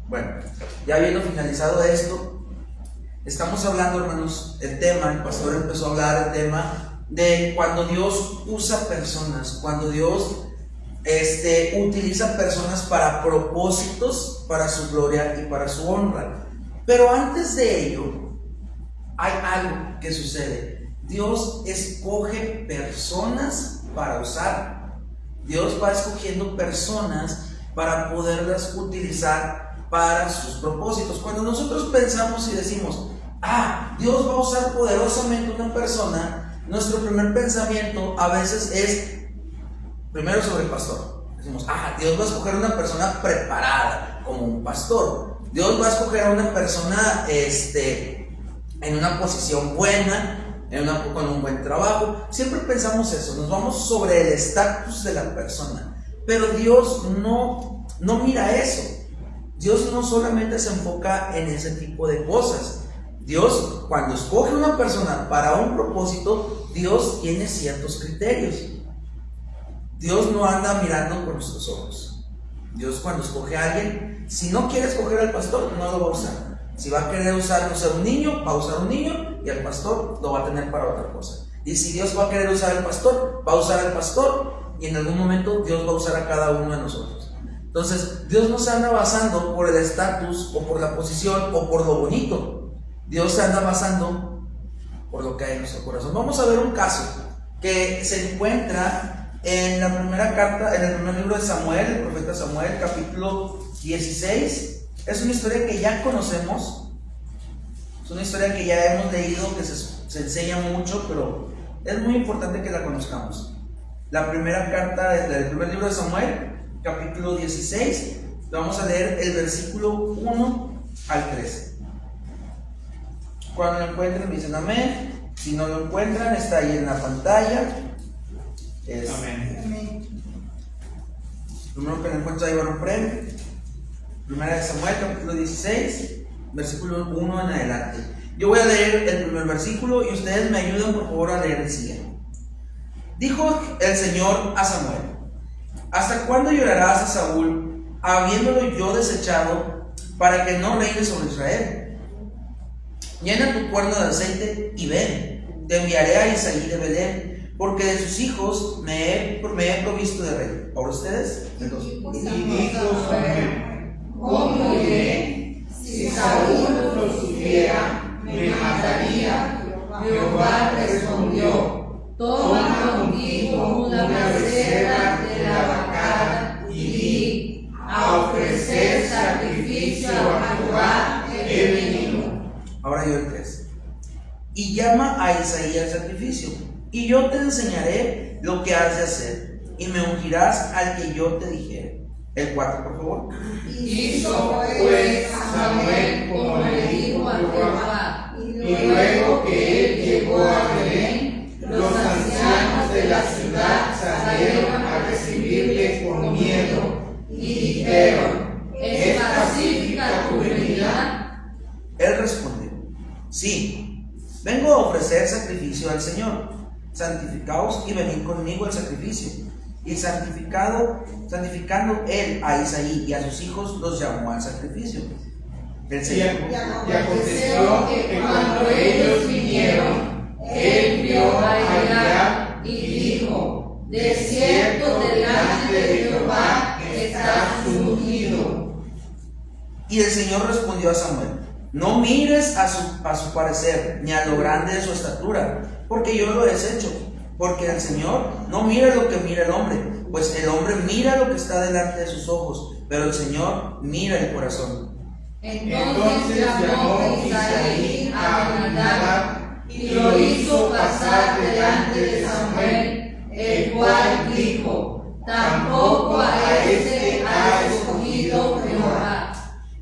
Bueno, ya habiendo finalizado esto, estamos hablando, hermanos, el pastor empezó a hablar del tema de cuando Dios usa personas, cuando Dios utiliza personas para propósitos, para su gloria y para su honra. Pero antes de ello, hay algo que sucede. Dios escoge personas para usar. Dios va escogiendo personas para poderlas utilizar para sus propósitos. Cuando nosotros pensamos y decimos, Dios va a usar poderosamente una persona, nuestro primer pensamiento a veces es primero sobre el pastor. Decimos, Dios va a escoger una persona preparada como un pastor. Dios va a escoger a una persona en una posición buena, con un buen trabajo. Siempre pensamos eso, nos vamos sobre el estatus de la persona. Pero Dios no mira eso. Dios no solamente se enfoca en ese tipo de cosas. Dios, cuando escoge una persona para un propósito, Dios tiene ciertos criterios. Dios no anda mirando con nuestros ojos. Dios, cuando escoge a alguien, si no quiere escoger al pastor, no lo va a usar. Si va a querer usar, un niño, va a usar un niño, y al pastor lo va a tener para otra cosa. Y si Dios va a querer usar al pastor, va a usar al pastor, y en algún momento Dios va a usar a cada uno de nosotros. Entonces, Dios no se anda basando por el estatus, o por la posición, o por lo bonito. Dios se anda basando por lo que hay en nuestro corazón. Vamos a ver un caso que se encuentra en la primera carta, en el primer libro de Samuel, el profeta Samuel, capítulo 16. Es una historia que ya conocemos, es una historia que ya hemos leído, que se enseña mucho, pero es muy importante que la conozcamos. La primera carta del primer libro de Samuel, capítulo 16, vamos a leer el versículo 1 al 13. Cuando lo encuentren, dicen amén. Si no lo encuentran, está ahí en la pantalla. Amén. Primero que lo encuentra, ahí va un premio. Primera de Samuel, capítulo 16, versículo 1 en adelante. Yo voy a leer el primer versículo y ustedes me ayudan, por favor, a leer el siguiente. Dijo el Señor a Samuel: ¿hasta cuándo llorarás a Saúl, habiéndolo yo desechado, para que no reine sobre Israel? Llena tu cuerno de aceite y ven. Te enviaré a Isaí de Belén, porque de sus hijos me he provisto de rey. ¿Ahora ustedes? Y dijo Samuel: ¿cómo iré? Si Saúl lo supiera, me mataría. Jehová respondió: toma contigo una becerra de la vacada y di: a ofrecer sacrificio a Jehová he venido. Ahora yo el 3. Y llama a Isaí al sacrificio, y yo te enseñaré lo que has de hacer, y me ungirás al que yo te dijere. El 4, por favor. Hizo pues Samuel como le dijo a Jehová, y luego que él llegó a Belén, los ancianos de la ciudad salieron a recibirle con miedo, y dijeron: ¿es pacífica tu venida? Él respondió: sí, vengo a ofrecer sacrificio al Señor. Santificaos y venid conmigo al sacrificio. Y santificando él a Isaí y a sus hijos, los llamó al sacrificio. El Señor. Y aconteció que cuando ellos vinieron, él vio a Eliab y dijo: de cierto delante de Jehová está su ungido. Y el Señor respondió a Samuel: no mires a su parecer, ni a lo grande de su estatura, porque yo lo he deshecho. Porque el Señor no mira lo que mira el hombre, pues el hombre mira lo que está delante de sus ojos, pero el Señor mira el corazón. Entonces llamó Isaí a Abinadab y lo hizo pasar delante de Samuel, el cual dijo: tampoco a este ha escogido Jehová.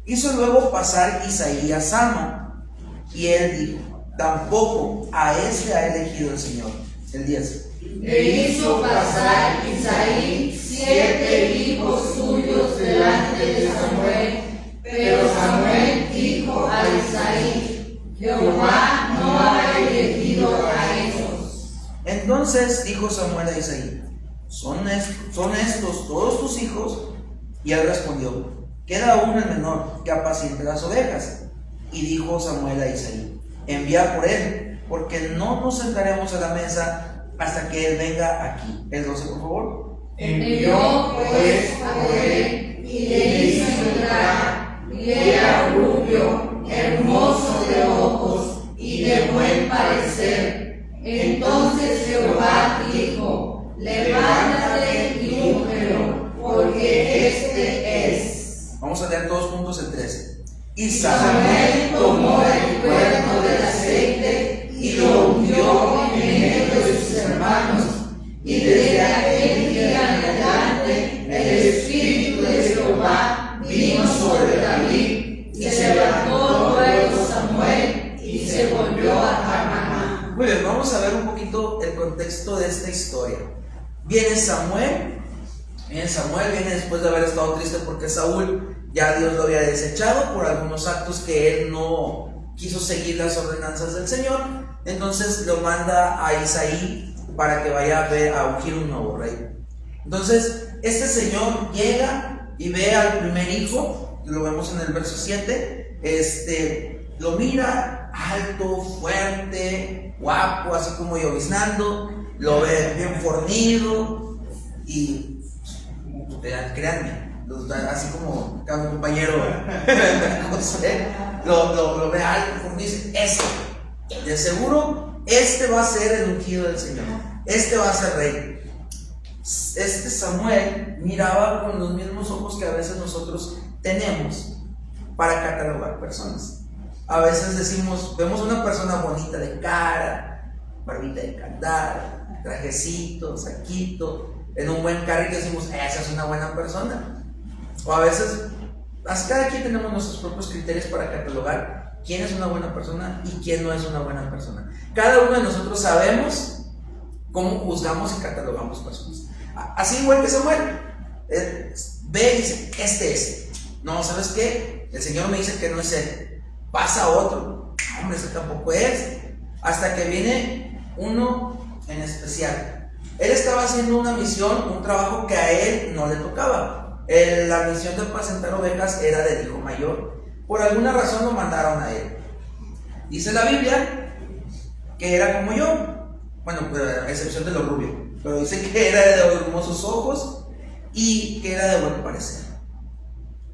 Hizo luego pasar Isaí a Sama, y él dijo: tampoco a este ha elegido el Señor. El 10. E hizo pasar Isaí 7 hijos suyos delante de Samuel, pero Samuel dijo a Isaí: Jehová no ha elegido a esos. Entonces dijo Samuel a Isaí: ¿Son estos todos tus hijos? Y él respondió: queda aún el menor que apaciente las ovejas. Y dijo Samuel a Isaí: envía por él, porque no nos sentaremos a la mesa hasta que él venga aquí. El 12, por favor. Envió pues por él y le hizo entrar, y era rubio, hermoso de ojos y de buen parecer. Entonces Jehová dijo: levántate y úngelo, porque este es. Vamos a leer todos juntos el 13. Y Samuel tomó el cuerno del aceite y lo ungió en medio de sus hermanos. Y desde aquel día en adelante el Espíritu de Jehová vino sobre David, y se levantó luego Samuel y se volvió a Ramá. Muy bien, vamos a ver un poquito el contexto de esta historia. Viene Samuel viene después de haber estado triste porque Saúl ya Dios lo había desechado por algunos actos que él no quiso seguir las ordenanzas del Señor. Entonces lo manda a Isaí para que vaya a ungir un nuevo rey. Entonces este señor llega y ve al primer hijo, lo vemos en el verso 7, lo mira alto, fuerte, guapo, así como lloviznando, lo ve bien fornido y créanme, así como cada compañero José, lo ve alto, fornido, dice: de seguro este va a ser el ungido del Señor, este va a ser rey. Este Samuel miraba con los mismos ojos que a veces nosotros tenemos para catalogar personas. A veces vemos una persona bonita de cara, barbita de candar, trajecito, saquito, en un buen carro, y decimos: esa es una buena persona. O a veces, cada quien tenemos nuestros propios criterios para catalogar quién es una buena persona y quién no es una buena persona. Cada uno de nosotros sabemos cómo juzgamos y catalogamos personas. Así igual que Samuel, ve y dice: este es. No, ¿sabes qué? El Señor me dice que no es él. Pasa otro. Hombre, ese tampoco es. Hasta que viene uno en especial. Él estaba haciendo una misión, un trabajo que a él no le tocaba. La misión de apacentar ovejas era del hijo mayor. Por alguna razón lo mandaron a él. Dice la Biblia que era como yo. Bueno, a excepción de lo rubio. Pero dice que era de hermosos ojos y que era de buen parecer.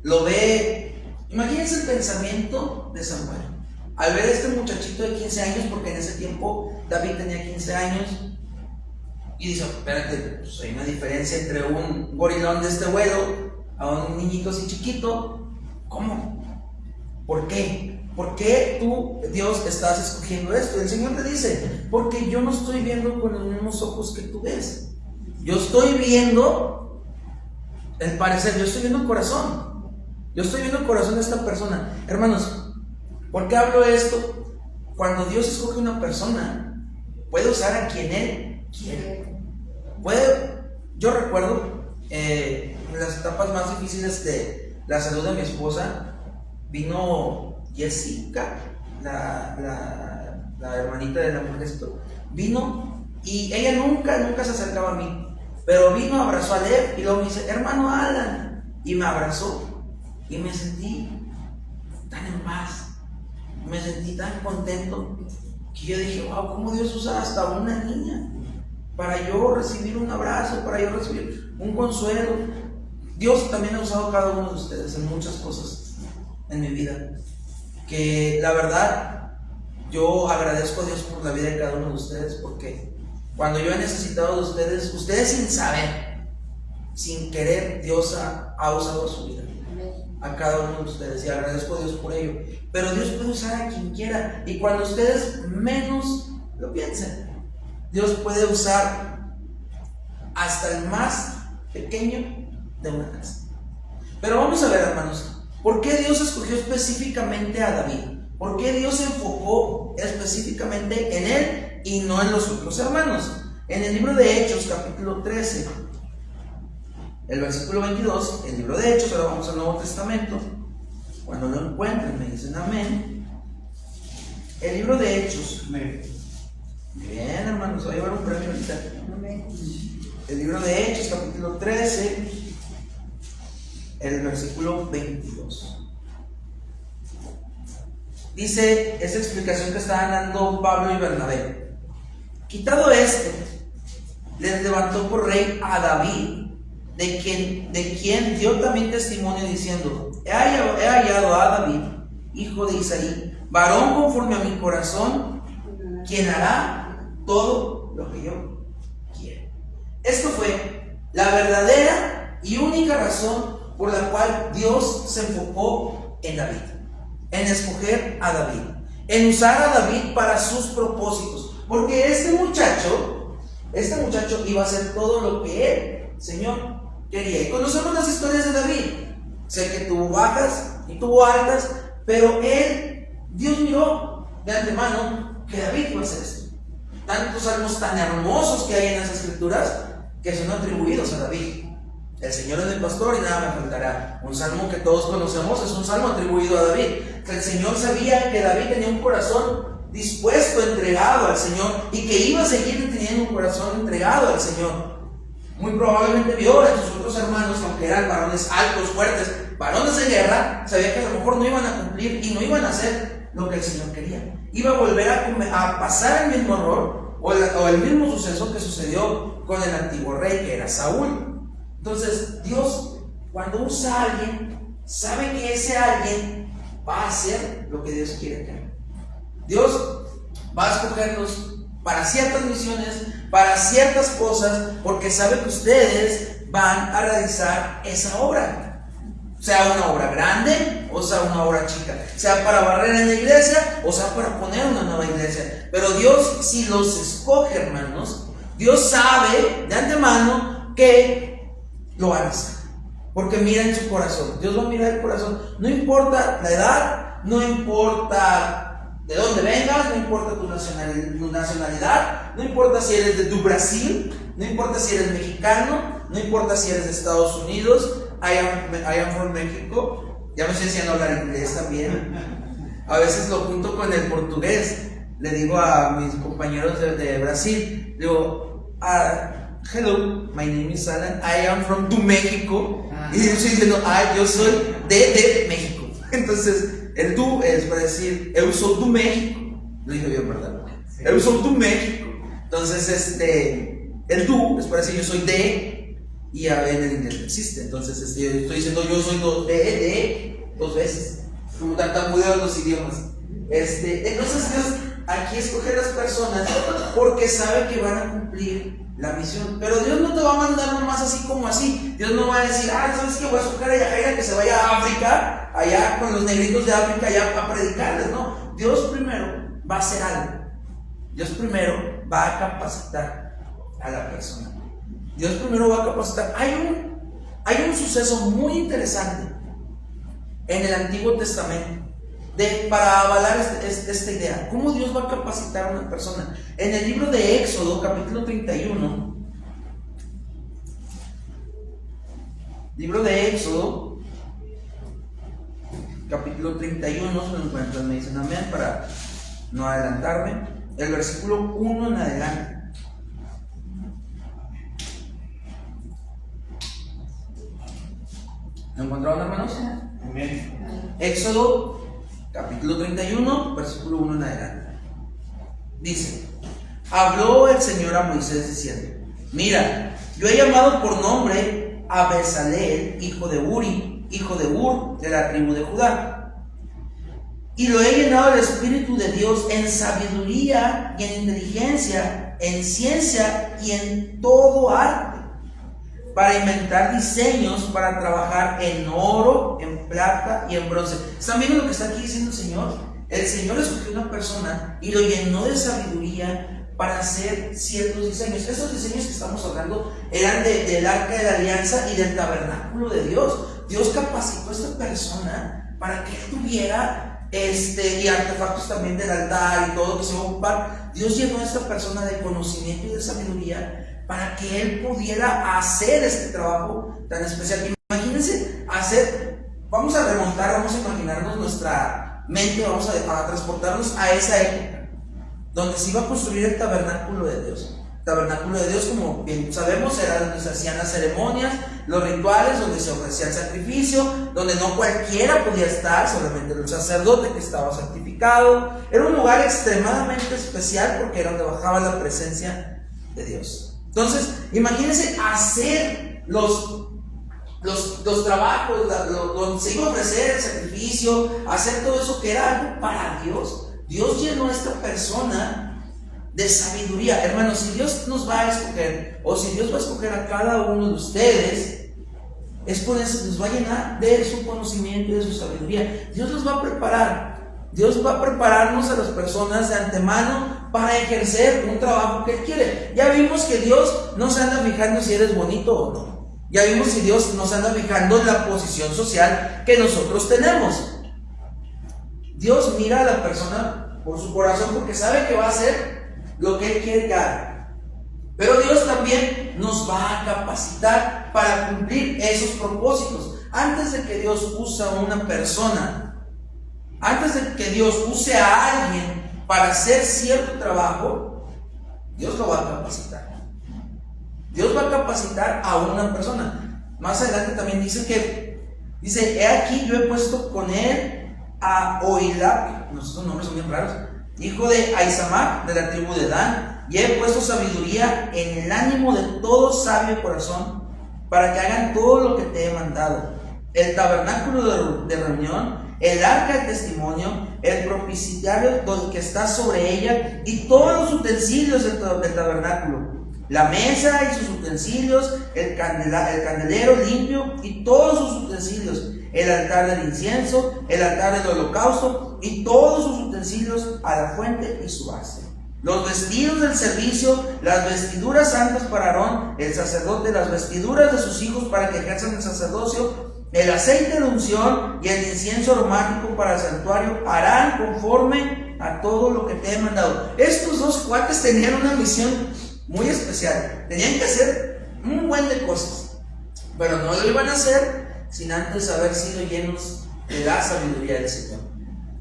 Lo ve. Imagínense el pensamiento de Samuel al ver a este muchachito de 15 años, porque en ese tiempo David tenía 15 años, y dice: espérate, pues hay una diferencia entre un gorilón de este vuelo a un niñito así chiquito. ¿Cómo? ¿Por qué? ¿Por qué tú, Dios, estás escogiendo esto? Y el Señor le dice: porque yo no estoy viendo con los mismos ojos que tú ves. Yo estoy viendo el parecer, yo estoy viendo el corazón. Yo estoy viendo el corazón de esta persona. Hermanos, ¿por qué hablo esto? Cuando Dios escoge una persona, puede usar a quien Él quiere. Yo recuerdo en las etapas más difíciles de la salud de mi esposa, vino Jessica, la hermanita de la mujer, vino, y ella nunca se acercaba a mí, pero vino, abrazó a Lev y luego me dice: hermano Alan, y me abrazó. Y me sentí tan en paz, me sentí tan contento, que yo dije: wow, cómo Dios usa hasta una niña para yo recibir un abrazo, para yo recibir un consuelo. Dios también ha usado a cada uno de ustedes en muchas cosas en mi vida, que la verdad yo agradezco a Dios por la vida de cada uno de ustedes, porque cuando yo he necesitado de ustedes sin saber, sin querer, Dios ha usado su vida, a cada uno de ustedes, y agradezco a Dios por ello. Pero Dios puede usar a quien quiera, y cuando ustedes menos lo piensen, Dios puede usar hasta el más pequeño de una casa. Pero vamos a ver, hermanos, ¿por qué Dios escogió específicamente a David? ¿Por qué Dios se enfocó específicamente en él y no en los otros hermanos? En el libro de Hechos, capítulo 13, el versículo 22, el libro de Hechos, ahora vamos al Nuevo Testamento. Cuando lo encuentren me dicen amén. El libro de Hechos. Amén. Bien, hermanos, voy a llevar un premio ahorita. Amén. El libro de Hechos, capítulo 13. el versículo 22. Dice esa explicación que estaban dando Pablo y Bernabé. Quitado este, les levantó por rey a David, de quien dio también testimonio diciendo: he hallado a David, hijo de Isaí, varón conforme a mi corazón, quien hará todo lo que yo quiero. Esto fue la verdadera y única razón por la cual Dios se enfocó en David, en escoger a David, en usar a David para sus propósitos, porque este muchacho iba a hacer todo lo que él, Señor, quería. Y conocemos las historias de David. Sé que tuvo bajas y tuvo altas, pero Dios miró de antemano que David iba a hacer esto. Tantos salmos tan hermosos que hay en las escrituras que son atribuidos a David. El Señor es mi pastor y nada me faltará. Un salmo que todos conocemos, es un salmo atribuido a David. El Señor sabía que David tenía un corazón dispuesto, entregado al Señor, y que iba a seguir teniendo un corazón entregado al Señor. Muy probablemente vio a sus otros hermanos, aunque eran varones altos, fuertes, varones de guerra, sabía que a lo mejor no iban a cumplir y no iban a hacer lo que el Señor quería. Iba a volver a pasar el mismo error o el mismo suceso que sucedió con el antiguo rey, que era Saúl. Entonces, Dios, cuando usa a alguien, sabe que ese alguien va a hacer lo que Dios quiere que haga. Dios va a escogerlos para ciertas misiones, para ciertas cosas, porque sabe que ustedes van a realizar esa obra, sea una obra grande o sea una obra chica, sea para barrer en la iglesia o sea para poner una nueva iglesia. Pero Dios, si los escoge, hermanos, Dios sabe de antemano que lo van a hacer, porque mira en su corazón. Dios va a mirar el corazón, no importa la edad, no importa de dónde vengas, no importa tu nacionalidad, no importa si eres de Brasil, no importa si eres mexicano, no importa si eres de Estados Unidos. I am from México. Ya me estoy enseñando a hablar inglés también. A veces lo junto con el portugués. Le digo a mis compañeros de Brasil, digo, hello, my name is Alan, I am from México. Y yo estoy diciendo, yo soy de México. Entonces, el tú es para decir, eu sou do México. Lo dije bien, ¿verdad? Sí. Eu sou do México. Entonces, el tú es para decir yo soy de, y a ver, en el inglés no existe. Entonces, estoy diciendo yo soy de dos veces. Como tartamudeo los idiomas. Entonces, Dios aquí escoge a las personas porque sabe que van a cumplir la misión. Pero Dios no te va a mandar nomás así como así. Dios no va a decir, ¿sabes qué? Voy a escoger a Yajaira que se vaya a África, allá con los negritos de África, allá a predicarles. No, Dios primero va a hacer algo. Dios primero va a capacitar a la persona. Dios primero va a capacitar. Hay un suceso muy interesante en el Antiguo Testamento para avalar esta idea. ¿Cómo Dios va a capacitar a una persona? En el libro de Éxodo, capítulo 31. Libro de Éxodo, capítulo 31, se lo encuentran, me dicen amén para no adelantarme. El versículo 1 en adelante. ¿Lo encontraron, hermanos? Amén. Éxodo, capítulo 31, versículo 1 en adelante. Dice: habló el Señor a Moisés diciendo: mira, yo he llamado por nombre a Bezaleel, hijo de Uri, hijo de Ur, de la tribu de Judá, y lo he llenado del Espíritu de Dios en sabiduría y en inteligencia, en ciencia y en todo arte, para inventar diseños, para trabajar en oro, en plata y en bronce. ¿Están viendo lo que está aquí diciendo el Señor? El Señor escogió una persona y lo llenó de sabiduría para hacer ciertos diseños. Esos diseños que estamos hablando eran del arca de la alianza y del tabernáculo de Dios. Dios capacitó a esta persona para que él tuviera y artefactos también del altar y todo lo que se va a ocupar. Dios llenó a esta persona de conocimiento y de sabiduría para que él pudiera hacer este trabajo tan especial. Imagínense vamos a imaginarnos nuestra mente, vamos a transportarnos a esa época donde se iba a construir el tabernáculo de Dios. tabernáculo de Dios, como bien sabemos, era donde se hacían las ceremonias, los rituales, donde se ofrecía el sacrificio, donde no cualquiera podía estar, solamente el sacerdote que estaba santificado. Era un lugar extremadamente especial porque era donde bajaba la presencia de Dios. Entonces, imagínense hacer los trabajos, donde se iba a ofrecer el sacrificio, hacer todo eso que era algo para Dios. Dios llenó a esta persona de sabiduría. Hermanos, si Dios nos va a escoger, o si Dios va a escoger a cada uno de ustedes, es por eso, nos va a llenar de su conocimiento y de su sabiduría. Dios los va a preparar. Dios va a prepararnos a las personas de antemano para ejercer un trabajo que Él quiere. Ya vimos que Dios no se anda fijando si eres bonito o no. Ya vimos que Dios no se anda fijando en la posición social que nosotros tenemos. Dios mira a la persona por su corazón porque sabe que va a hacer lo que Él quiere que haga. Pero Dios también nos va a capacitar para cumplir esos propósitos. Antes de que Dios use a una persona, antes de que Dios use a alguien para hacer cierto trabajo, Dios lo va a capacitar. Dios va a capacitar a una persona. Más adelante también dice, he aquí yo he puesto con él a Oholiab, estos nombres son bien raros, hijo de Ahisamac, de la tribu de Dan, y he puesto sabiduría en el ánimo de todo sabio corazón, para que hagan todo lo que te he mandado: el tabernáculo de reunión, el arca del testimonio, el propiciatorio que está sobre ella, y todos los utensilios del tabernáculo, la mesa y sus utensilios, el candelero limpio y todos sus utensilios, el altar del incienso, el altar del holocausto y todos sus utensilios, a la fuente y su base, los vestidos del servicio, las vestiduras santas para Aarón, el sacerdote, las vestiduras de sus hijos para que ejerzan el sacerdocio, el aceite de unción y el incienso aromático para el santuario, harán conforme a todo lo que te he mandado. Estos dos cuates tenían una misión muy especial. Tenían que hacer un buen de cosas, pero no lo iban a hacer sin antes haber sido llenos de la sabiduría del Señor.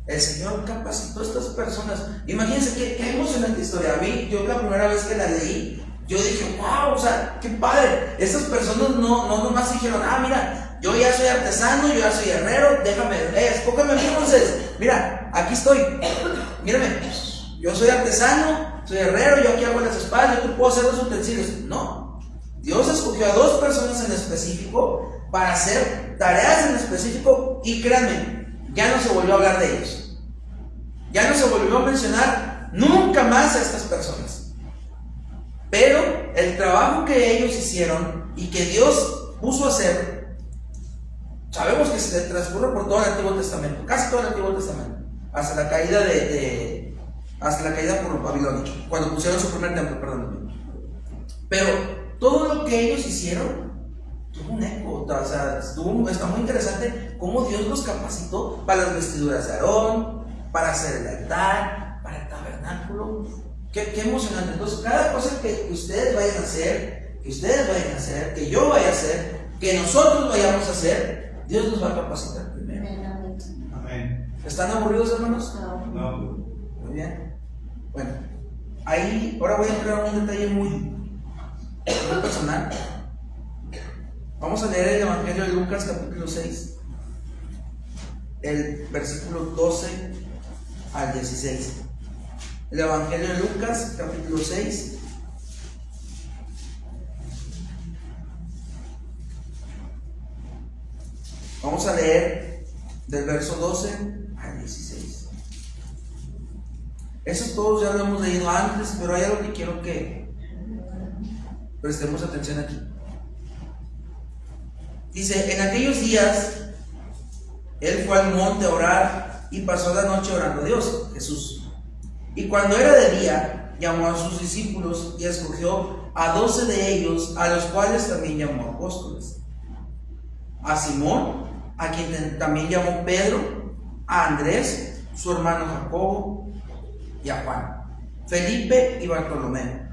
El Señor capacitó a estas personas. Imagínense qué emocionante historia. A mí, yo la primera vez que la leí, yo dije, wow, o sea, qué padre. Estas personas no nomás dijeron, mira, yo ya soy artesano, yo ya soy herrero, escógeme a mí entonces. Mira, aquí estoy, mírame, yo soy artesano, soy herrero, yo aquí hago las espadas, yo te puedo hacer los utensilios. No, Dios escogió a dos personas en específico para hacer tareas en específico, y créanme, ya no se volvió a hablar de ellos, ya no se volvió a mencionar nunca más a estas personas. Pero el trabajo que ellos hicieron y que Dios puso a hacer, sabemos que se transcurre por todo el Antiguo Testamento, casi todo el Antiguo Testamento, hasta la caída hasta la caída por Babilonia, cuando pusieron su primer templo, perdón. Pero todo lo que ellos hicieron tuvo un eco, o sea, está muy interesante cómo Dios los capacitó para las vestiduras de Aarón, para hacer el altar, para el tabernáculo. Qué emocionante. Entonces, cada cosa que ustedes vayan a hacer, que yo vaya a hacer, que nosotros vayamos a hacer, Dios nos va a capacitar primero. Amén. ¿Están aburridos, hermanos? No. Muy bien. Bueno, ahí ahora voy a entrar a un detalle muy personal. Vamos a leer el Evangelio de Lucas, capítulo 6, el versículo 12 al 16. El Evangelio de Lucas, capítulo 6, vamos a leer del verso 12 al 16. Eso todos ya lo hemos leído antes, pero hay algo que quiero que prestemos atención aquí. Dice: en aquellos días él fue al monte a orar y pasó la noche orando a Dios, Jesús. Y cuando era de día, llamó a sus discípulos y escogió a 12 de ellos, a los cuales también llamó apóstoles: a Simón, a quien también llamó Pedro, a Andrés, su hermano Jacobo, y a Juan, Felipe y Bartolomé,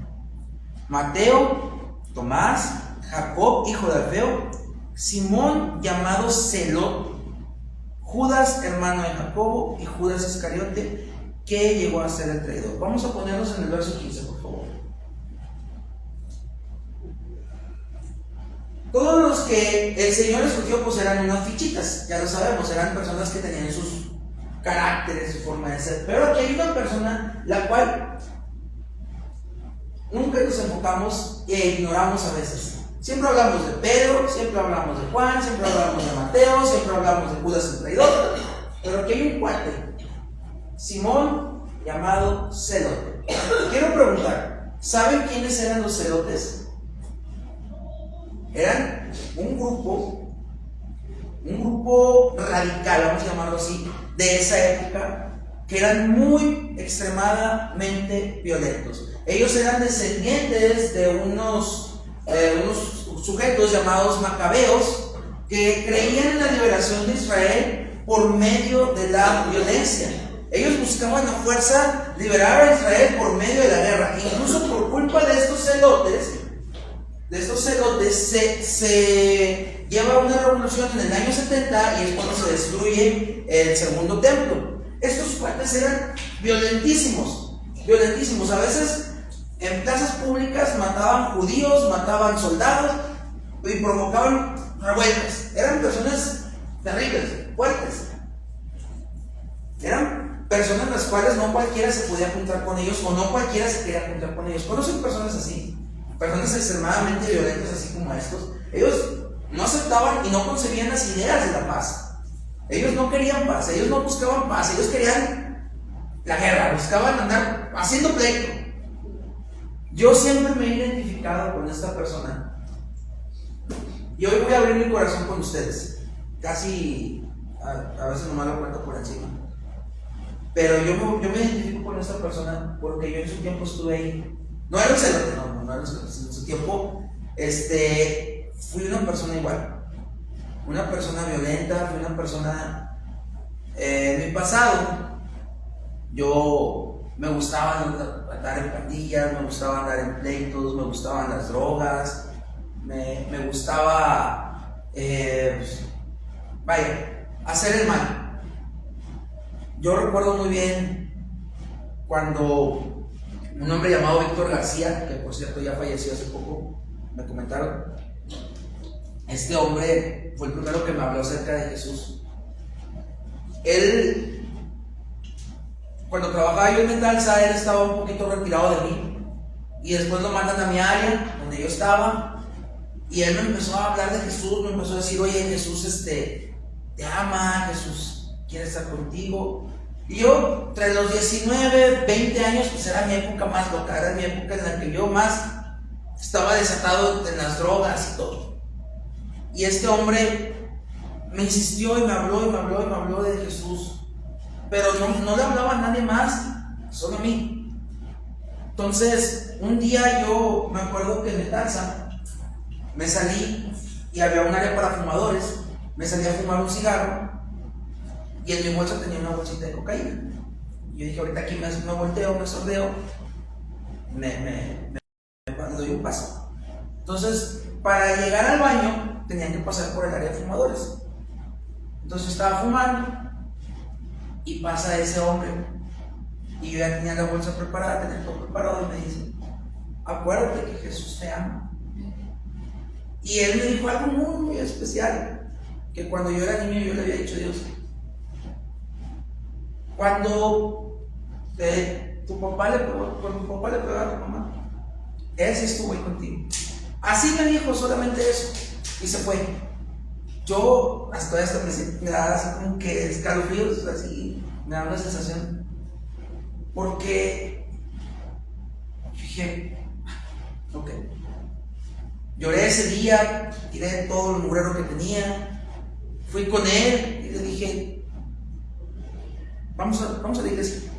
Mateo, Tomás, Jacob, hijo de Alfeo, Simón llamado Zelot, Judas, hermano de Jacobo, y Judas Iscariote, que llegó a ser el traidor. Vamos a ponernos en el verso 15, por favor. Todos los que el Señor escogió pues eran unas fichitas, ya lo sabemos, eran personas que tenían sus caracteres, su forma de ser. Pero aquí hay una persona la cual nunca nos enfocamos e ignoramos a veces. Siempre hablamos de Pedro, siempre hablamos de Juan, siempre hablamos de Mateo, siempre hablamos de Judas el traidor. Pero aquí hay un cuate, Simón, llamado Celote. Quiero preguntar, ¿saben quiénes eran los celotes? Eran un grupo radical, vamos a llamarlo así, de esa época, que eran muy extremadamente violentos. Ellos eran descendientes de unos sujetos llamados macabeos, que creían en la liberación de Israel por medio de la violencia. Ellos buscaban a fuerza liberar a Israel por medio de la guerra. Incluso por culpa de estos celotes se lleva una revolución en el año 70 y es cuando se destruye el segundo templo. Estos cuates eran violentísimos. A veces en plazas públicas mataban judíos, mataban soldados y provocaban revueltas. Eran personas terribles, fuertes. Eran personas las cuales no cualquiera se podía juntar con ellos o no cualquiera se quería juntar con ellos. ¿Conocen personas así? Personas extremadamente violentas así como estos. Ellos no aceptaban y no concebían las ideas de la paz. Ellos no querían paz, ellos no buscaban paz, ellos querían la guerra, buscaban andar haciendo pleito. Yo siempre me he identificado con esta persona y hoy voy a abrir mi corazón con ustedes. Casi a veces nomás lo cuento por encima, pero yo me identifico con esta persona porque yo en su tiempo estuve ahí. No era un celote, no era un celote. En su tiempo fui una persona igual, una persona violenta, fui una persona en mi pasado. Yo me gustaba andar en pandillas, me gustaba andar en pleitos, me gustaban las drogas, me gustaba hacer el mal. Yo recuerdo muy bien cuando un hombre llamado Víctor García, que por cierto ya falleció hace poco, me comentaron. Este hombre fue el primero que me habló acerca de Jesús. Él, cuando trabajaba yo en Metalsa, él estaba un poquito retirado de mí. Y después lo mandan a mi área, donde yo estaba. Y él me empezó a hablar de Jesús, me empezó a decir, oye, Jesús te ama, Jesús quiere estar contigo. Y yo, entre los 19, 20 años, pues era mi época más loca, era mi época en la que yo más estaba desatado en las drogas y todo. Y este hombre me insistió y me habló de Jesús, pero no le hablaba a nadie más, solo a mí. Entonces, un día yo me acuerdo que en Metalsa me salí y había un área para fumadores, me salí a fumar un cigarro. Y en mi bolsa tenía una bolsita de cocaína. Y yo dije, ahorita aquí me volteo, me sordeo, me doy un paso. Entonces, para llegar al baño, tenían que pasar por el área de fumadores. Entonces estaba fumando y pasa ese hombre. Y yo ya tenía la bolsa preparada, tenía todo preparado y me dice, acuérdate que Jesús te ama. Y él me dijo algo muy, muy especial, que cuando yo era niño yo le había dicho a Dios, cuando tu papá le pegó a tu mamá, él sí estuvo ahí contigo. Así me dijo, solamente eso, y se fue. Yo hasta esto me da así como que escalofríos, así me da una sensación, porque dije, ok, lloré ese día, tiré todo el mugrero que tenía, fui con él y le dije, vamos a la iglesia.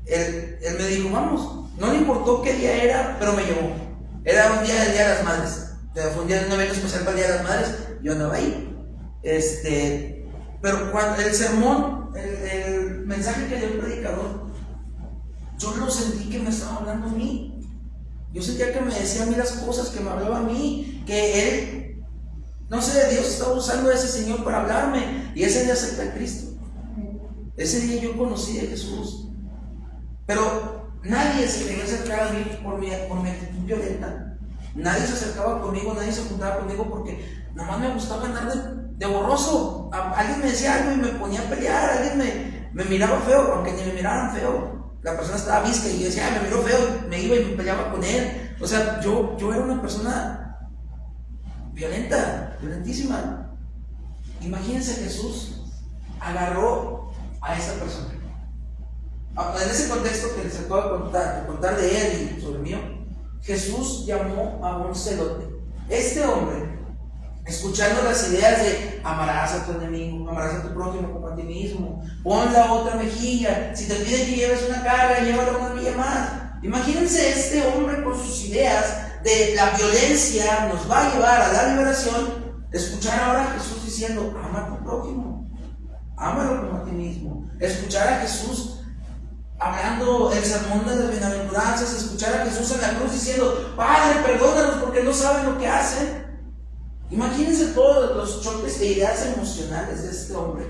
Él me dijo, vamos. No le importó qué día era, pero me llevó. Era un día del Día de las Madres. Fue un día de un evento especial para el Día de las Madres. Yo andaba ahí. Pero cuando el sermón, el mensaje que dio el predicador, yo lo sentí que me estaba hablando a mí. Yo sentía que me decía a mí las cosas, que me hablaba a mí, que él, no sé, Dios estaba usando a ese Señor para hablarme. Y ese día acepté a Cristo. Ese día yo conocí a Jesús, pero nadie se quería acercar a mí por mi actitud violenta. Nadie se acercaba conmigo, nadie se juntaba conmigo porque nomás me gustaba andar de borroso. Alguien me decía algo y me ponía a pelear, alguien me miraba feo, aunque ni me miraran feo. La persona estaba visca y yo decía, me miró feo, me iba y me peleaba con él. O sea, yo era una persona violenta, violentísima. Imagínense, Jesús agarró a esa persona. En ese contexto que les acabo de contar de él y sobre mí, Jesús llamó a un celote. Este hombre, escuchando las ideas de amarás a tu enemigo, amarás a tu prójimo como a ti mismo, pon la otra mejilla, si te piden que lleves una carga, llévala una milla más. Imagínense este hombre con sus ideas de la violencia nos va a llevar a la liberación. Escuchar ahora a Jesús diciendo, ama a tu prójimo, ámalo como a ti mismo. Escuchar a Jesús hablando el sermón de las bienaventuranzas, escuchar a Jesús en la cruz diciendo, Padre, perdónanos porque no saben lo que hacen. Imagínense todos los choques de ideas emocionales de este hombre.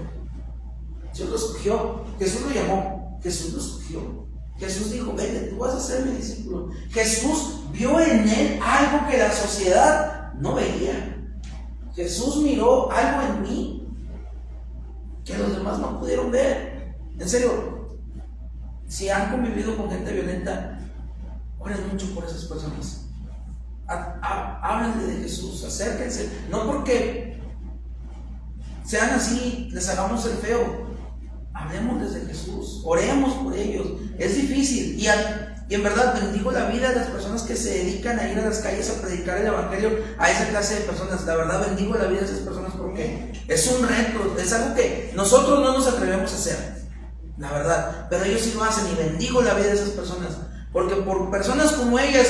Dios lo escogió, Jesús lo llamó, Jesús lo escogió. Jesús dijo, vete, tú vas a ser mi discípulo. Jesús vio en él algo que la sociedad no veía. Jesús miró algo en mí que los demás no pudieron ver. En serio, si han convivido con gente violenta, oren mucho por esas personas. Háblenle de Jesús, acérquense. No porque sean así, les hagamos el feo. Hablemosles de Jesús, oremos por ellos. Es difícil y en verdad bendigo la vida de las personas que se dedican a ir a las calles a predicar el evangelio a esa clase de personas. La verdad bendigo la vida de esas personas porque es un reto, es algo que nosotros no nos atrevemos a hacer, la verdad, pero ellos sí lo hacen y bendigo la vida de esas personas porque por personas como ellas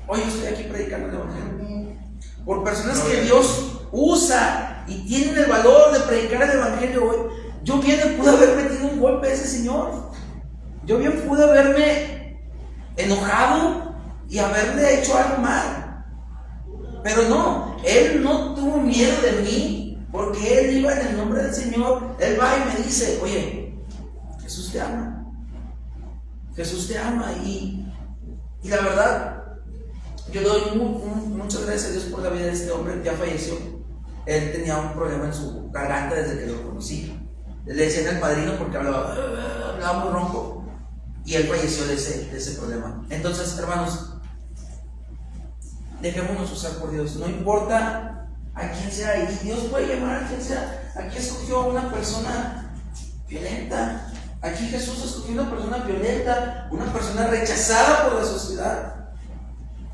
hoy yo estoy aquí predicando el evangelio. Por personas que Dios usa y tienen el valor de predicar el evangelio hoy. Yo bien pude haber metido un golpe a ese señor. Yo bien pude haberme enojado y haberle hecho algo mal. Pero no, él no tuvo miedo de mí, porque él iba en el nombre del Señor. Él va y me dice, oye, Jesús te ama. Jesús te ama. Y la verdad, yo doy muchas gracias a Dios por la vida de este hombre. Ya falleció. Él tenía un problema en su garganta desde que lo conocí. Le decían al padrino porque hablaba muy ronco. Y él falleció de ese problema. Entonces, hermanos, dejémonos usar por Dios. No importa a quién sea. Y Dios puede llamar a quien sea. Aquí escogió a una persona violenta. Aquí Jesús escogió a una persona violenta, una persona rechazada por la sociedad.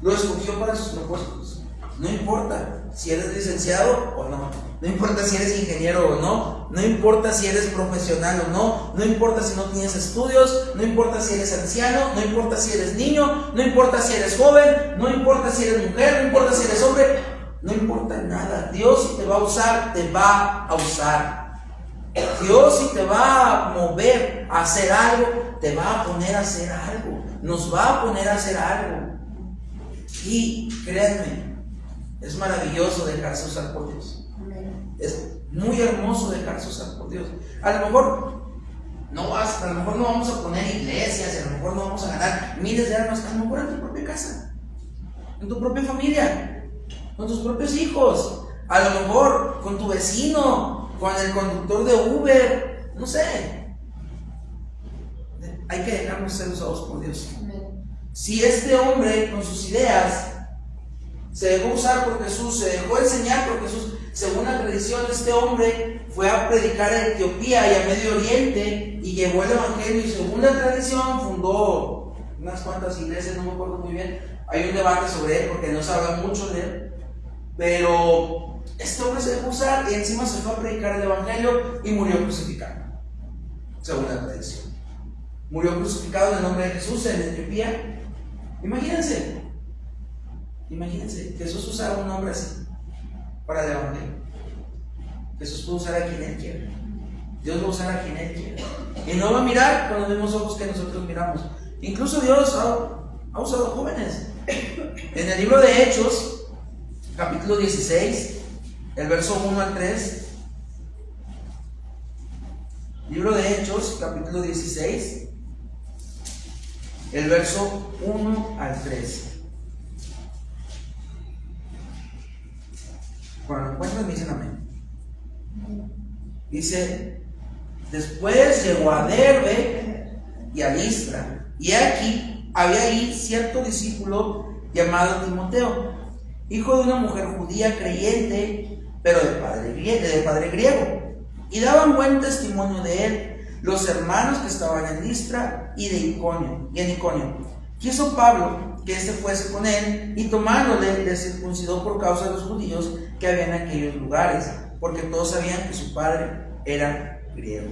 Lo escogió para sus propósitos. No importa si eres licenciado o no, no importa si eres ingeniero o no, no importa si eres profesional o no, no importa si no tienes estudios, no importa si eres anciano, no importa si eres niño, no importa si eres joven, no importa si eres mujer, no importa si eres hombre, no importa nada. Dios, si te va a usar, te va a usar. Dios, si te va a mover a hacer algo, te va a poner a hacer algo, nos va a poner a hacer algo. Y créanme, es maravilloso dejarse usar por Dios. Es muy hermoso dejarse usar por Dios. A lo mejor no vamos a poner iglesias, a lo mejor no vamos a ganar miles de almas, a lo mejor en tu propia casa, en tu propia familia, con tus propios hijos, a lo mejor con tu vecino, con el conductor de Uber, no sé. Hay que dejarnos ser usados por Dios. Si este hombre con sus ideas se dejó usar por Jesús, se dejó enseñar por Jesús, según la tradición, este hombre fue a predicar a Etiopía y a Medio Oriente y llevó el evangelio, y según la tradición fundó unas cuantas iglesias, no me acuerdo muy bien. Hay un debate sobre él porque no se habla mucho de él, pero este hombre se dejó usar y encima se fue a predicar el evangelio y murió crucificado, según la tradición. Murió crucificado en el nombre de Jesús en Etiopía. Imagínense, Jesús usaba un hombre así para el evangelio. Jesús puede usar a quien Él quiere. Dios va a usar a quien Él quiere. Y no va a mirar con los mismos ojos que nosotros miramos. Incluso Dios ha usado jóvenes. En el libro de Hechos, capítulo 16, el verso 1 al 3. Libro de Hechos, capítulo 16, el verso 1 al 3. Cuando lo encuentran me dicen amén. Dice, después llegó a Derbe y a Listra, y aquí había ahí cierto discípulo llamado Timoteo, hijo de una mujer judía creyente, pero de padre griego, y daban buen testimonio de él los hermanos que estaban en Listra y en Iconio. Quiso Pablo que éste fuese con él, y tomándole le circuncidó por causa de los judíos que había en aquellos lugares, porque todos sabían que su padre era griego.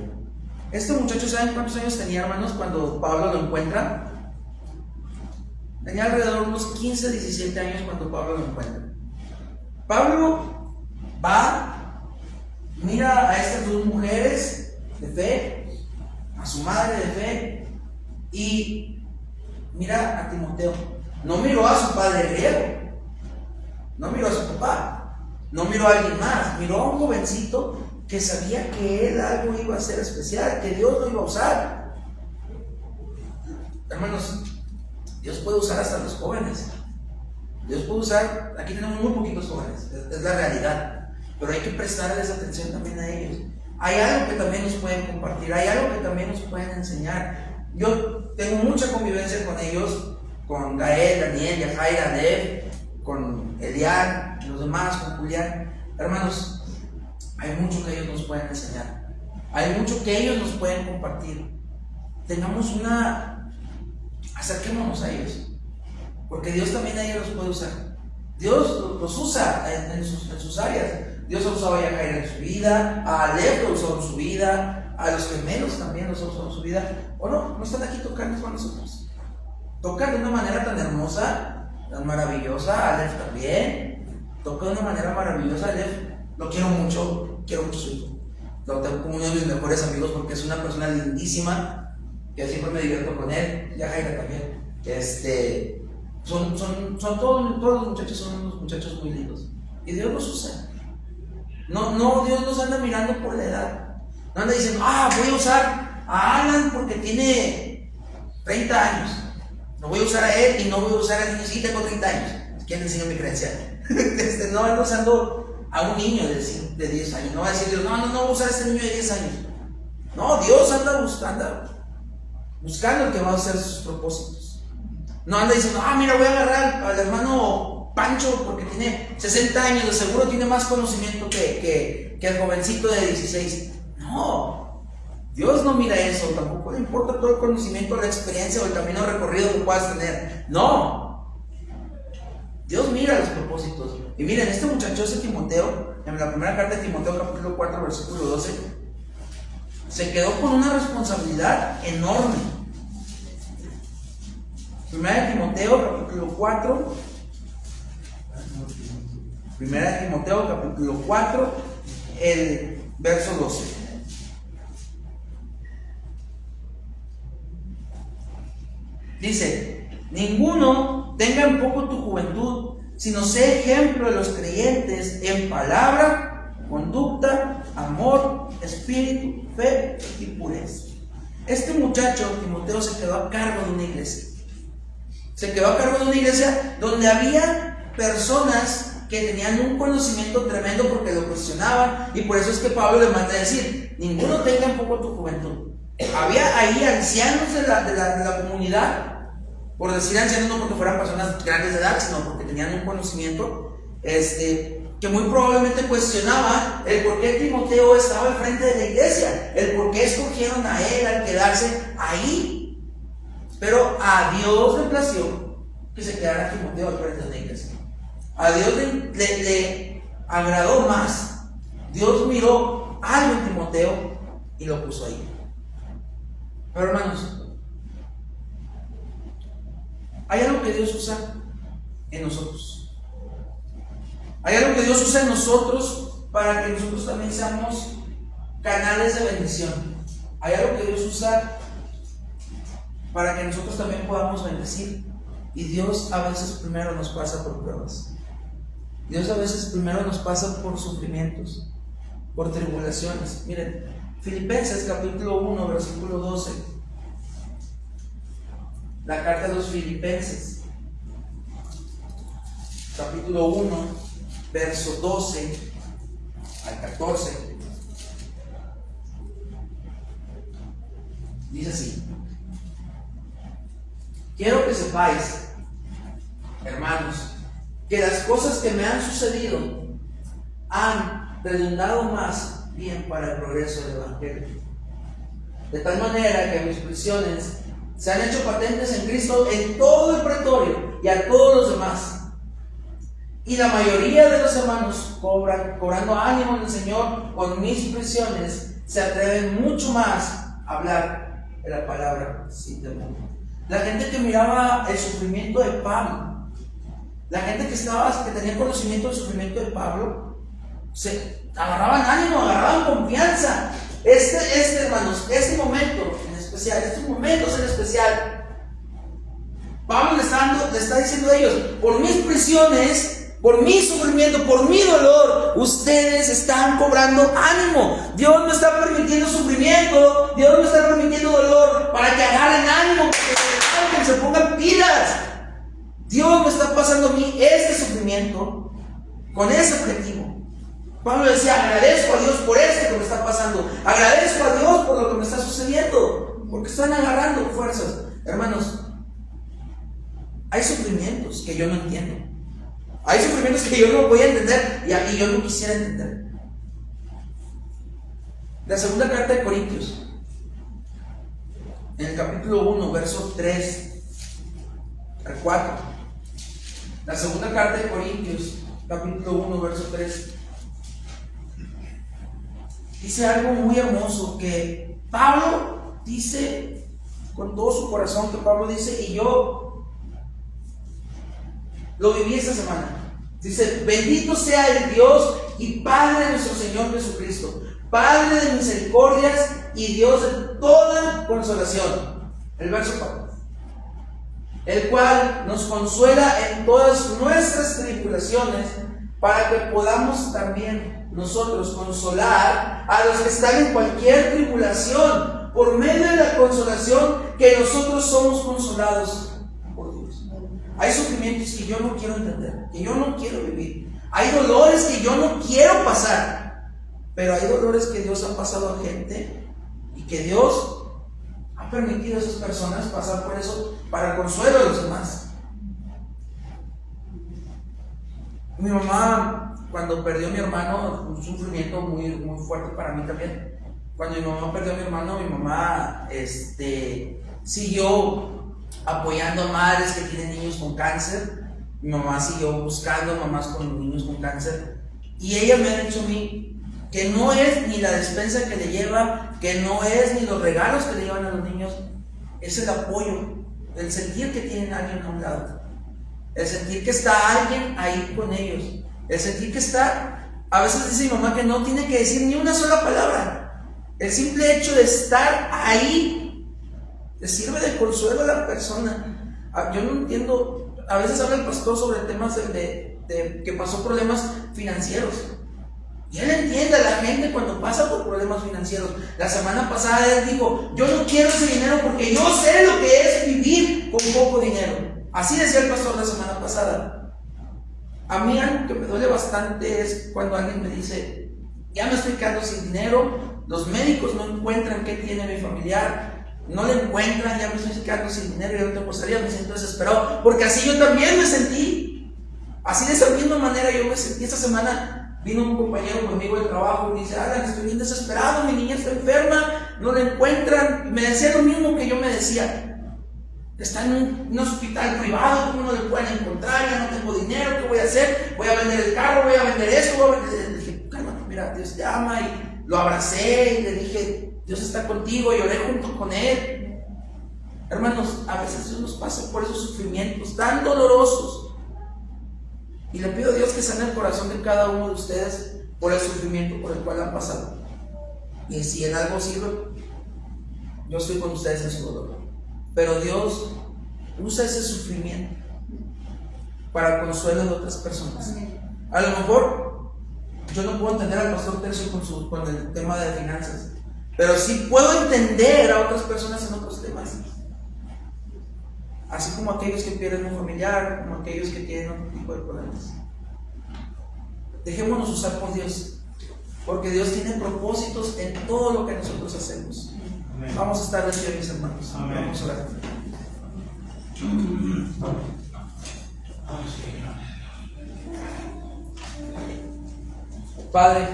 Este muchacho, ¿saben cuántos años tenía, hermanos, cuando Pablo lo encuentra? Tenía alrededor de unos 15, 17 años cuando Pablo lo encuentra. Pablo va, mira a estas dos mujeres de fe, a su madre de fe, y mira a Timoteo. No miró a su padre griego, no miró a su papá, no miró a alguien más, miró a un jovencito que sabía que él algo iba a ser especial, que Dios lo iba a usar. Hermanos, Dios puede usar hasta a los jóvenes. Dios puede usar, aquí tenemos muy poquitos jóvenes, es la realidad, pero hay que prestarles atención también a ellos. Hay algo que también nos pueden compartir, hay algo que también nos pueden enseñar. Yo tengo mucha convivencia con ellos, con Gael, Daniel, Yajaira, Dev, con Elian, los demás, con Julián. Hermanos, hay mucho que ellos nos pueden enseñar, hay mucho que ellos nos pueden compartir. Acerquémonos a ellos, porque Dios también a ellos los puede usar. Dios los usa en sus áreas. Dios ha usado a Yajaira en su vida, a Alev lo usó en su vida, a los gemelos también los usó en su vida. ¿O no? No están aquí tocando con nosotros. Tocan de una manera tan hermosa, tan maravillosa. Alev también toca de una manera maravillosa. Alev lo quiero mucho su hijo. Lo tengo como uno de mis mejores amigos porque es una persona lindísima, que siempre me divierto con él. Yajaira también. Todos los muchachos son unos muchachos muy lindos. Y Dios los usa. No, Dios nos anda mirando por la edad. No anda diciendo, voy a usar a Alan porque tiene 30 años. No voy a usar a él y no voy a usar al niño. Sí, tengo 30 años. ¿Quién le enseñó mi credencial? No ando usando a un niño de 10 años. No va a decir Dios, no voy a usar a este niño de 10 años. No, Dios anda buscando el que va a hacer sus propósitos. No anda diciendo, mira, voy a agarrar al hermano Pancho porque tiene 60 años, de seguro tiene más conocimiento que el jovencito de 16. No, Dios no mira eso, tampoco le importa todo el conocimiento, la experiencia o el camino recorrido que puedas tener. No, Dios mira los propósitos. Y miren, este muchacho, ese Timoteo, en la primera carta de Timoteo, capítulo 4, versículo 12, se quedó con una responsabilidad enorme. Primera de Timoteo, capítulo 4. Primera de Timoteo, capítulo 4, el verso 12. Dice, ninguno tenga en poco tu juventud, sino sé ejemplo de los creyentes en palabra, conducta, amor, espíritu, fe y pureza. Este muchacho, Timoteo, se quedó a cargo de una iglesia. Se quedó a cargo de una iglesia donde había personas que tenían un conocimiento tremendo porque lo cuestionaban, y por eso es que Pablo le manda a decir, ninguno tenga en poco tu juventud. Había ahí ancianos de la comunidad, por decir ancianos no porque fueran personas grandes de edad, sino porque tenían un conocimiento, que muy probablemente cuestionaba el por qué Timoteo estaba al frente de la iglesia, el por qué escogieron a él al quedarse ahí. Pero a Dios le plació que se quedara Timoteo al frente de la iglesia. A Dios le agradó más. Dios miró algo en Timoteo y lo puso ahí. Pero hermanos, hay algo que Dios usa en nosotros. Hay algo que Dios usa en nosotros para que nosotros también seamos canales de bendición. Hay algo que Dios usa para que nosotros también podamos bendecir. Y Dios a veces primero nos pasa por pruebas. Dios a veces primero nos pasa por sufrimientos, por tribulaciones. Miren, Filipenses capítulo 1, versículo 12. La carta de los Filipenses, capítulo 1, verso 12 al 14. Dice así: quiero que sepáis, hermanos, que las cosas que me han sucedido han redundado más bien para el progreso del Evangelio. De tal manera que mis prisiones se han hecho patentes en Cristo en todo el pretorio y a todos los demás. Y la mayoría de los hermanos, cobrando ánimo en el Señor con mis prisiones, se atreven mucho más a hablar de la palabra sin temor. La gente que miraba el sufrimiento de Pablo, la gente que tenía conocimiento del sufrimiento de Pablo, se agarraban ánimo, agarraban confianza. Hermanos, este momento en especial, estos momentos en especial, Pablo le está diciendo a ellos: por mis prisiones, por mi sufrimiento, por mi dolor, ustedes están cobrando ánimo. Dios no está permitiendo sufrimiento, Dios no está permitiendo dolor para que agarren ánimo, para que se pongan pilas. Dios me está pasando a mí este sufrimiento con ese objetivo. Pablo decía: agradezco a Dios por esto que me está pasando, agradezco a Dios por lo que me está sucediendo, porque están agarrando fuerzas. Hermanos, hay sufrimientos que yo no entiendo, hay sufrimientos que yo no voy a entender y yo no quisiera entender. La segunda carta de Corintios, en el capítulo 1, verso 3 al 4. La segunda carta de Corintios, capítulo 1, verso 3. Dice algo muy hermoso que Pablo dice con todo su corazón, que Pablo dice, y yo lo viví esta semana. Dice: bendito sea el Dios y Padre de nuestro Señor Jesucristo, Padre de misericordias y Dios de toda consolación. El verso 4. El cual nos consuela en todas nuestras tribulaciones, para que podamos también nosotros consolar a los que están en cualquier tribulación, por medio de la consolación que nosotros somos consolados por Dios. Hay sufrimientos que yo no quiero entender, que yo no quiero vivir. Hay dolores que yo no quiero pasar, pero hay dolores que Dios ha pasado a gente y que Dios ha permitido a esas personas pasar por eso para el consuelo de los demás. Mi mamá, cuando perdió a mi hermano, un sufrimiento muy, muy fuerte para mí también. Cuando mi mamá perdió a mi hermano, mi mamá siguió apoyando a madres que tienen niños con cáncer. Mi mamá siguió buscando mamás con niños con cáncer. Y ella me ha dicho a mí que no es ni la despensa que le lleva, que no es ni los regalos que le llevan a los niños, es el apoyo, el sentir que tienen a alguien a un lado, el sentir que está alguien ahí con ellos, el sentir que está. A veces dice mi mamá que no tiene que decir ni una sola palabra, el simple hecho de estar ahí le sirve de consuelo a la persona. Yo no entiendo, a veces habla el pastor sobre temas de que pasó problemas financieros, y él entiende a la gente cuando pasa por problemas financieros. La semana pasada él dijo: yo no quiero ese dinero porque yo sé lo que es vivir con poco dinero. Así decía el pastor la semana pasada. A mí algo que me duele bastante es cuando alguien me dice: ya me estoy quedando sin dinero, los médicos no encuentran qué tiene mi familiar, no le encuentran, ya me estoy quedando sin dinero, ya no tengo salida, me siento desesperado, porque así yo también me sentí. Así de esa misma manera yo me sentí. Esta semana vino un compañero conmigo del trabajo y me dice: Alan, estoy bien desesperado, mi niña está enferma, no la encuentran. Me decía lo mismo que yo me decía: está en un hospital privado, ¿cómo no le pueden encontrar? Ya no tengo dinero, ¿qué voy a hacer? Voy a vender el carro, voy a vender esto, voy a vender... Le dije: cálmate, mira, Dios te ama. Y lo abracé y le dije: Dios está contigo, y lloré junto con él. Hermanos, a veces Dios nos pasa por esos sufrimientos tan dolorosos, y le pido a Dios que sane el corazón de cada uno de ustedes por el sufrimiento por el cual han pasado. Y si en algo sirve, yo estoy con ustedes en su dolor. Pero Dios usa ese sufrimiento para el consuelo de otras personas. A lo mejor yo no puedo entender al pastor Tercio con el tema de finanzas, pero sí puedo entender a otras personas en otros temas. Así como aquellos que pierden un familiar, como aquellos que tienen otro tipo de problemas. Dejémonos usar por Dios, porque Dios tiene propósitos en todo lo que nosotros hacemos. Amén. Vamos a estar de pie, mis hermanos. Amén. Vamos a orar. Padre,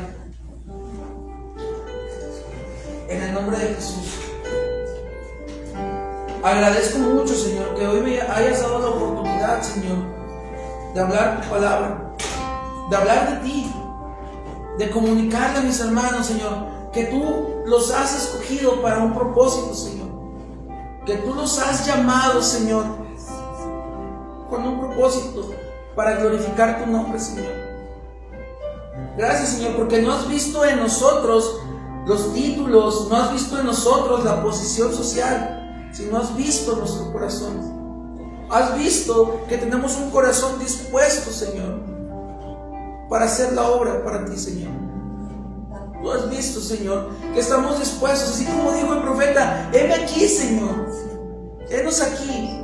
en el nombre de Jesús, agradezco mucho, Señor, que hoy me hayas dado la oportunidad, Señor, de hablar tu palabra, de hablar de ti, de comunicarle a mis hermanos, Señor, que tú los has escogido para un propósito, Señor, que tú los has llamado, Señor, con un propósito para glorificar tu nombre, Señor. Gracias, Señor, porque no has visto en nosotros los títulos, no has visto en nosotros la posición social, sino has visto nuestro corazón. Has visto que tenemos un corazón dispuesto, Señor, para hacer la obra para ti, Señor. Tú has visto, Señor, que estamos dispuestos, así como dijo el profeta: heme aquí, Señor, henos aquí.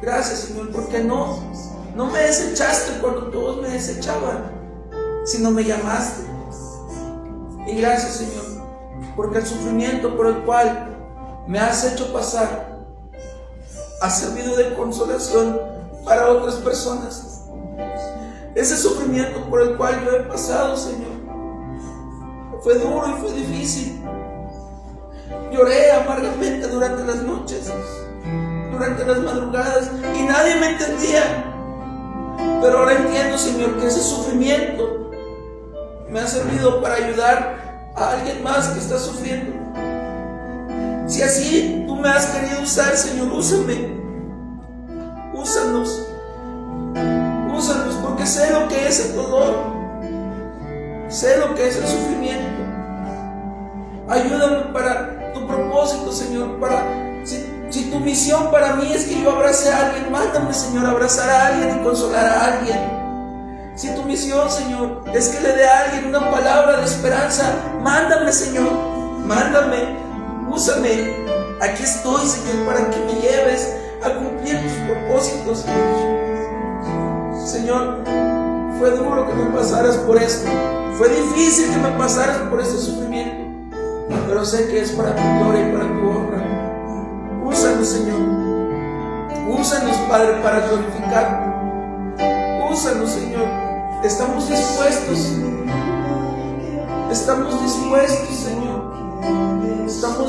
Gracias, Señor, porque no me desechaste cuando todos me desechaban, sino me llamaste. Y gracias, Señor, porque el sufrimiento por el cual me has hecho pasar ha servido de consolación para otras personas. Ese sufrimiento por el cual yo he pasado, Señor, fue duro y fue difícil. Lloré amargamente durante las noches, durante las madrugadas, y nadie me entendía. Pero ahora entiendo, Señor, que ese sufrimiento me ha servido para ayudar a alguien más que está sufriendo. Si así tú me has querido usar, Señor, úsame. Úsanos, porque sé lo que es el dolor, sé lo que es el sufrimiento. Ayúdame para tu propósito, Señor. Si tu misión para mí es que yo abrace a alguien, mándame, Señor, a abrazar a alguien y consolar a alguien. Si tu misión, Señor, es que le dé a alguien una palabra de esperanza, mándame, Señor, mándame, úsame. Aquí estoy, Señor, para que me lleves a cumplir tus propósitos. Señor, fue duro que me pasaras por esto, fue difícil que me pasaras por este sufrimiento, pero sé que es para tu gloria y para tu honra. Úsanos, Señor, úsanos, Padre, para glorificarte. Úsanos, Señor. Estamos dispuestos, Señor, estamos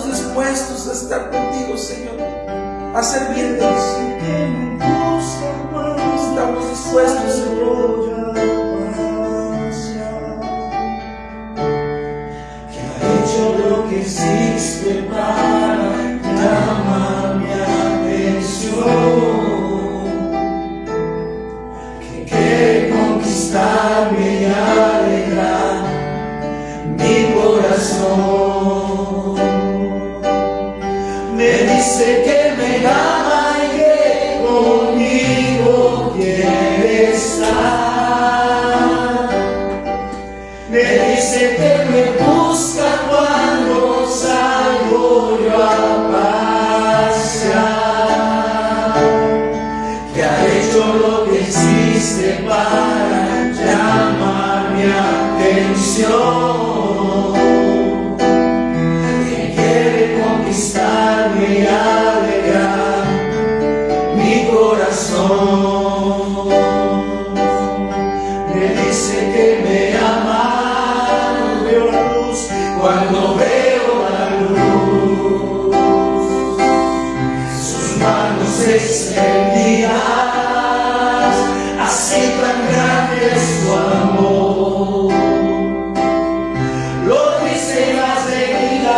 dispuestos a estar contigo, Señor, a servirte. Estamos dispuestos, Señor. Que ha hecho lo que hiciste para llamar mi atención. Que conquistarme y alegrar mi corazón. Me dice que me ama y que conmigo quiere estar. Me dice que me busca cuando salgo yo a pasear. Que ha hecho lo que hiciste para llamar mi atención. Que quiere conquistarme y alegrar mi corazón. Me dice que me ama, no veo la luz cuando veo la luz. Sus manos extendidas, así tan grande es tu amor. Lo triste y las heridas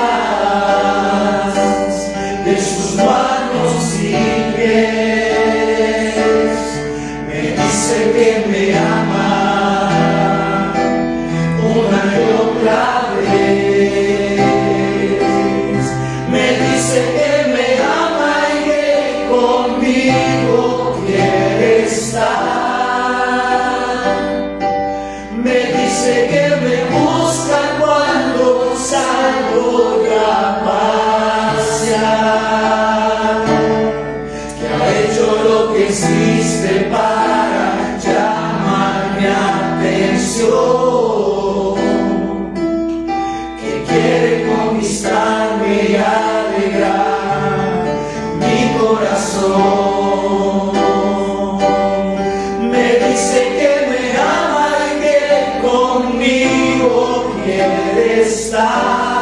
conmigo quiere estar.